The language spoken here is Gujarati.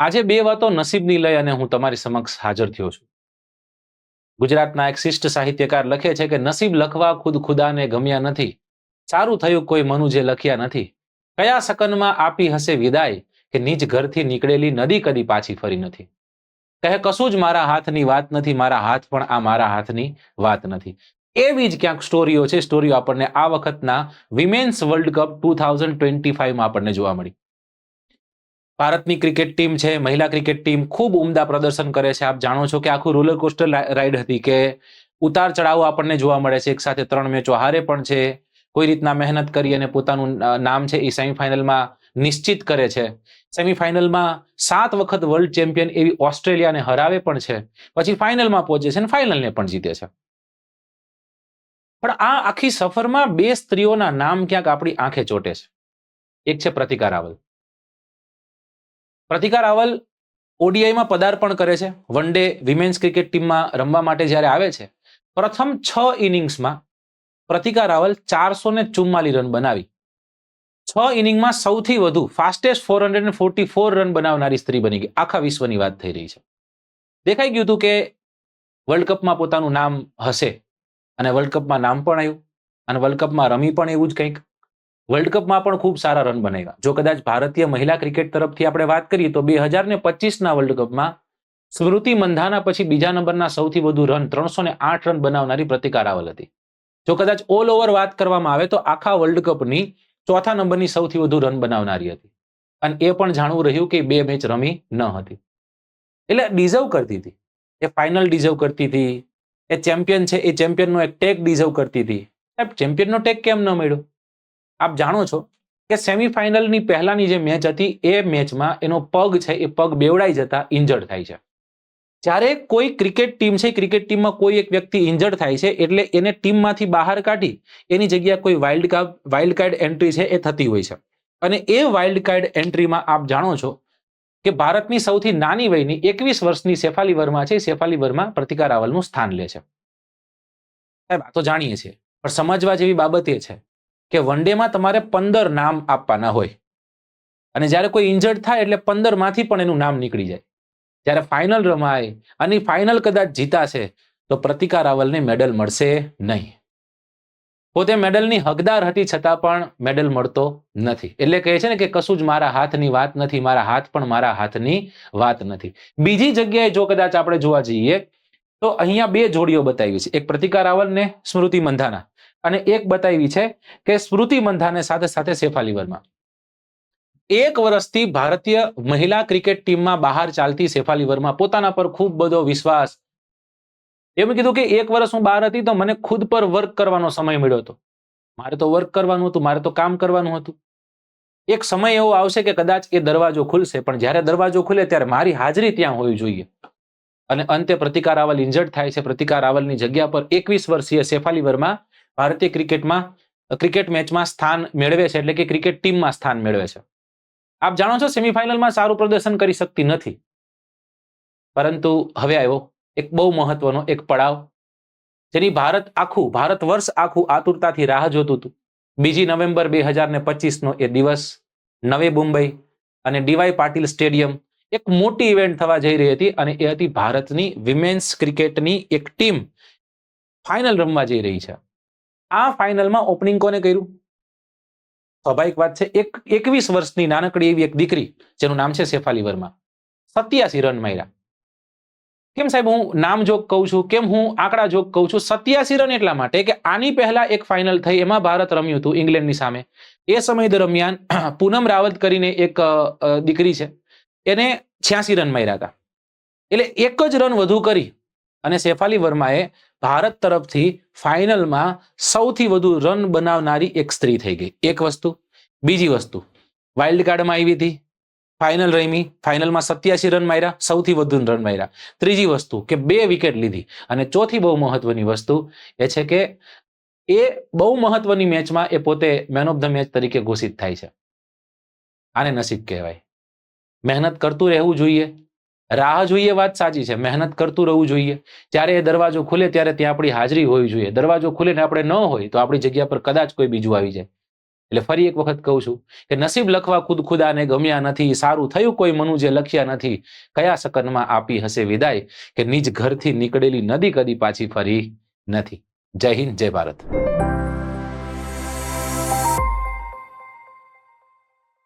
આજે બે વાતો નસીબની લઈ અને હું તમારી સમક્ષ હાજર થયો છું. ગુજરાતના એક શિષ્ટ સાહિત્યકાર લખે છે કે નસીબ લખવા ખુદ ખુદાને ગમ્યા નથી, સારું થયું કોઈ મનુ જે લખ્યા નથી. કયા શકનમાં આપી હશે વિદાય કે નિજ ઘરથી નીકળેલી નદી કદી પાછી ફરી નથી. કહે કશું જ મારા હાથની વાત નથી, મારા હાથ પણ આ મારા હાથની વાત નથી. એવી જ ક્યાંક સ્ટોરીઓ છે. સ્ટોરીઓ આપણને આ વખતના વિમેન્સ વર્લ્ડ કપ 2025માં આપણને જોવા મળી. ભારતની ક્રિકેટ ટીમ છે, મહિલા ક્રિકેટ ટીમ ખૂબ ઉમદા પ્રદર્શન કરે છે. આપ જાણો છો કે આખું રોલર કોસ્ટર રાઈડ હતી કે ઉતાર ચઢાવ આપણને જોવા મળે છે. એક સાથે 3 મેચો હારે પણ છે, કોઈ રીતના મહેનત કરી અને પોતાનું નામ છે એ સેમીફાઇનલમાં નિશ્ચિત કરે છે. સેમીફાઇનલમાં 7 વખત વર્લ્ડ ચેમ્પિયન એવી ઓસ્ટ્રેલિયાને હરાવે પણ છે, પછી ફાઇનલમાં પહોંચે છે અને ફાઇનલને પણ જીતે છે. પણ આ આખી સફરમાં બે સ્ત્રીઓના નામ ક્યાંક આપણી આંખે ચોટે છે. એક છે પ્રતિકા રાવલ. પ્રતિકા રાવલ ઓડીઆઈમાં પદાર્પણ કરે છે. વન ડે વિમેન્સ ક્રિકેટ ટીમમાં રમવા માટે જ્યારે આવે છે, પ્રથમ 6 ઇનિંગ્સમાં પ્રતિકા રાવલ 444 રન બનાવી 6 ઇનિંગમાં સૌથી વધુ ફાસ્ટેસ્ટ 444 રન બનાવનારી સ્ત્રી બની ગઈ. આખા વિશ્વની વાત થઈ રહી છે. દેખાઈ ગયું હતું કે વર્લ્ડ કપમાં પોતાનું નામ હશે અને વર્લ્ડ કપમાં નામ પણ આવ્યું અને વર્લ્ડ કપમાં રમી પણ એવું જ કંઈક. વર્લ્ડ કપમાં પણ ખૂબ સારા રન બનાવ્યા. જો કદાચ ભારતીય મહિલા ક્રિકેટ તરફથી આપણે વાત કરીએ તો 2025ના વર્લ્ડ કપમાં સ્મૃતિ મંધાના પછી બીજા નંબરના સૌથી વધુ રન 308 રન બનાવનારી પ્રતિકા રાવલ હતી. જો કદાચ ઓલ ઓવર વાત કરવામાં આવે તો આખા વર્લ્ડ કપની ચોથા નંબરની સૌથી વધુ રન બનાવનારી હતી. અને એ પણ જાણવું રહ્યું કે 2 મેચ રમી ન હતી. એટલે ડિઝર્વ કરતી હતી. એ ફાઇનલ ડિઝર્વ કરતી હતી. એ ચેમ્પિયન છે, એ ચેમ્પિયનનો એક ટેગ ડિઝર્વ કરતી હતી. ચેમ્પિયનનો ટેગ કેમ ન મળ્યો? આપ જાણો છો કે સેમીફાઇનલની પહેલાની જે મેચ હતી એ મેચમાં એનો પગ છે એ પગ બેવડાઈ જતા ઇન્જર્ડ થાય છે. જ્યારે કોઈ ક્રિકેટ ટીમ છે, ક્રિકેટ ટીમમાં કોઈ એક વ્યક્તિ ઇન્જર્ડ થાય છે એટલે એને ટીમમાંથી બહાર કાઢી એની જગ્યાએ કોઈ વાઇલ્ડ કાર્ડ એન્ટ્રી છે એ થતી હોય છે. અને એ વાઇલ્ડ કાર્ડ એન્ટ્રીમાં આપ જાણો છો કે ભારતની સૌથી નાની વયની 21 વર્ષની શેફાલી વર્મા છે, શેફાલી વર્મા પ્રતિકા રાવલનું સ્થાન લે છે. સાહેબ આ તો જાણીએ છીએ, પણ સમજવા જેવી બાબત એ છે કે વન ડેમાં તમારે 15 નામ આપવાના હોય અને જ્યારે કોઈ ઇન્જર્ડ થાય એટલે 15માંથી પણ એનું નામ નીકળી જાય. જ્યારે ફાઇનલ રમાય અને ફાઇનલ કદાચ જીતાશે તો પ્રતિકા રાવલને મેડલ મળશે નહીં. પોતે મેડલની હકદાર હતી છતાં પણ મેડલ મળતો નથી. એટલે કહે છે ને કે કશું જ મારા હાથની વાત નથી, મારા હાથ પણ મારા હાથની વાત નથી. બીજી જગ્યાએ જો કદાચ આપણે જોવા જઈએ તો અહીંયા 2 જોડીઓ બતાવી છે. એક પ્રતિકા રાવલ ને સ્મૃતિ મંધાના અને એક બતાવી છે કે સ્મૃતિ મંધાને સાથે સાથે શેફાલી વર્મા. 1 વર્ષથી ભારતીય મહિલા ક્રિકેટ ટીમમાં બહાર ચાલતી શેફાલી વર્મા પોતાના પર ખૂબ બધો વિશ્વાસ. એમ કીધું કે 1 વર્ષ હું બહાર હતી તો મને ખુદ પર વર્ક કરવાનો સમય મળ્યો હતો. મારે તો વર્ક કરવાનું હતું, મારે તો કામ કરવાનું હતું. એક સમય એવો આવશે કે કદાચ એ દરવાજો ખુલશે, પણ જ્યારે દરવાજો ખુલે ત્યારે મારી હાજરી ત્યાં હોવી જોઈએ. અને અંતે પ્રતિકા રાવલ ઇન્જર્ડ થાય છે. પ્રતિકા રાવલની જગ્યા પર 21 વર્ષીય શેફાલી વર્મા ભારતીય ક્રિકેટમાં ક્રિકેટ મેચમાં સ્થાન મેળવે છે, એટલે કે ક્રિકેટ ટીમમાં સ્થાન મેળવે છે. આપ જાણો છો સેમીફાઇનલમાં સારું પ્રદર્શન કરી શકતી નથી, પરંતુ હવે આવ્યો એક બહુ મહત્વનો એક પડાવ જેની ભારત વર્ષ આખું આતુરતાથી રાહ જોતું હતું. 2 નવેમ્બર 2025નો એ દિવસ નવી મુંબઈ અને ડીવાય પાટીલ સ્ટેડિયમ એક મોટી ઇવેન્ટ થવા જઈ રહી હતી અને એ હતી ભારતની વિમેન્સ ક્રિકેટની એક ટીમ ફાઇનલ રમવા જઈ રહી છે. આ ફાઇનલમાં ઓપનિંગ કોને કર્યું? સ્વાભાવિક વાત છે, 21 વર્ષની નાનકડી એવી એક દીકરી જેનું નામ છે શેફાલી વર્મા. 87 રન માર્યા. કેમ સાહેબ હું નામ જોગ કહું છું, કેમ હું આંકડા જોગ કહું છું? 87 રન એટલા માટે કે આની પહેલા એક ફાઇનલ થઈ, એમાં ભારત રમ્યું હતું ઇંગ્લેન્ડની સામે. એ સમય દરમિયાન પૂનમ રાવત કરીને એક દીકરી છે, એને 86 રન માર્યા હતા. એટલે એક જ રન વધુ કરી અને શેફાલી વર્માએ ભારત તરફથી ફાઇનલમાં સૌથી વધુ રન બનાવનારી એક સ્ત્રી થઈ ગઈ. એક વસ્તુ. બીજી વસ્તુ, વાઇલ્ડ કાર્ડમાં આવી હતી, ફાઇનલ રમી, ફાઇનલમાં 87 રન માર્યા, સૌથી વધુ રન માર્યા. ત્રીજી વસ્તુ કે 2 વિકેટ લીધી. અને ચોથી બહુ મહત્વની વસ્તુ એ છે કે એ બહુ મહત્વની મેચમાં એ પોતે મેન ઓફ ધ મેચ તરીકે ઘોષિત થાય છે. આને નસીબ કહેવાય. મહેનત કરતું રહેવું જોઈએ, રાહ જોઈએ વાત સાચી છે, મહેનત કરતું રહેવું જોઈએ. જ્યારે એ દરવાજો ખુલે ત્યારે ત્યાં આપણી હાજરી હોવી જોઈએ. દરવાજો ખુલે ને આપણે ન હોય તો આપણી જગ્યા પર કદાચ કોઈ બીજું આવી જાય. એટલે ફરી એક વખત કહું છું કે નસીબ લખવા ખુદ ખુદાને ગમ્યા નથી, સારું થયું કોઈ મનુ જે લખ્યા નથી, કયા શકનમાં આપી હશે વિદાય, કે નિજ ઘરથી નીકળેલી નદી કદી પાછી ફરી નથી. જય હિન્દ, જય ભારત.